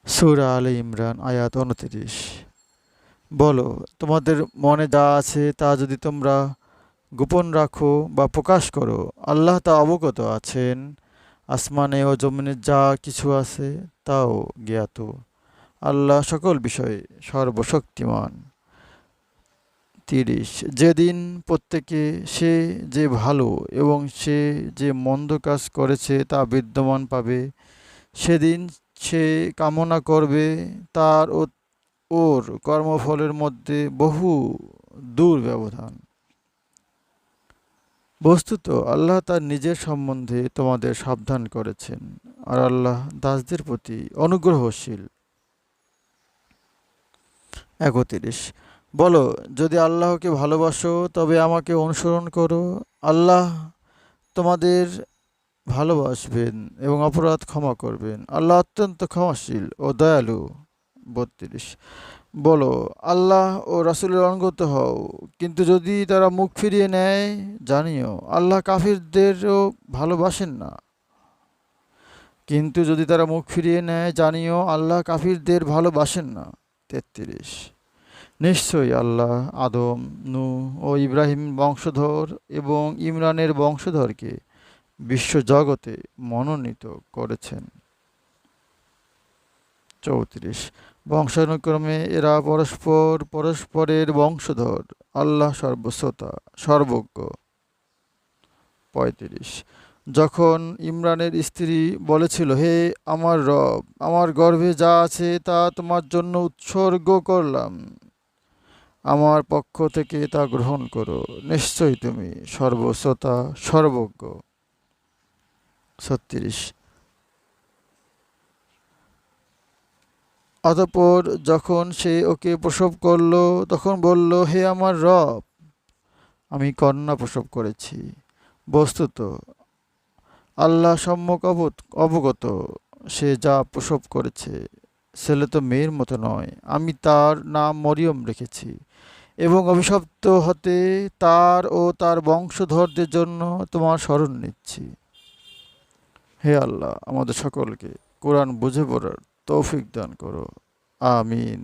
সূরা আলে ইমরান আয়াত ২৯। বলো, তোমাদের মনে যা আছে তা যদি তোমরা গোপন রাখো বা প্রকাশ করো, আল্লাহ তা অবগত আছেন। আসমানে ও জমিনে যা কিছু আছে তাও জ্ঞাত। আল্লাহ সকল বিষয়ে সর্বশক্তিমান। ৩০। যেদিন প্রত্যেকে সে যে ভালো এবং সে যে মন্দ কাজ করেছে তা বিদ্যমান পাবে, সেদিন সে কামনা করবে তার ও ওর কর্মফলের মধ্যে বহু দূর ব্যবধান। বস্তুত আল্লাহ তার নিজের সম্বন্ধে তোমাদের সাবধান করেছেন, আর আল্লাহ দাসদের প্রতি অনুগ্রহশীল। ৩১। বলো, যদি আল্লাহকে ভালোবাসো তবে আমাকে অনুসরণ করো। আল্লাহ তোমাদের ভালোবাসবেন এবং অপরাধ ক্ষমা করবেন। আল্লাহ অত্যন্ত ক্ষমাশীল ও দয়ালু। ৩২। বলো, আল্লাহ ও রাসূলের অনুগত হও, কিন্তু যদি তারা মুখ ফিরিয়ে নেয়, জানিও আল্লাহ কাফিরদেরও ভালোবাসেন না। কিন্তু যদি তারা মুখ ফিরিয়ে নেয়, জানিও আল্লাহ কাফিরদের ভালোবাসেন না। ৩৩। নিশ্চয়ই আল্লাহ আদম, নূহ ও ইব্রাহিম বংশধর এবং ইমরানের বংশধরকে বিশ্বজগতে মনোনীত করেছেন। ৩৪। বংশানুক্রমে এরা পরস্পর পরস্পরের বংশধর। আল্লাহ সর্বশ্রোতা, সর্বজ্ঞ। ৩৫। যখন ইমরানের স্ত্রী বলেছিল, হে আমার রব, আমার গর্ভে যা আছে তা তোমার জন্য উৎসর্গ করলাম, আমার পক্ষ থেকে তা গ্রহণ করো, নিশ্চয়ই তুমি সর্বশ্রোতা, সর্বজ্ঞ। ৩৬। অতঃপর যখন সে ওকে প্রসব করল, তখন বলল, হে আমার রব, আমি কন্যা প্রসব করেছি। বস্তুত আল্লাহ সম্যক অবগত, সে যা প্রসব করেছে ছেলে তো মেয়ের মতো নয়। আমি তার নাম মরিয়ম রেখেছি এবং অভিশপ্ত হতে তার ও তার বংশধরদের জন্য তোমার শরণ নিচ্ছি। হে আল্লাহ, আমাদের সকলকে কোরআন বুঝে পড়ার তৌফিক দান করো। আমিন।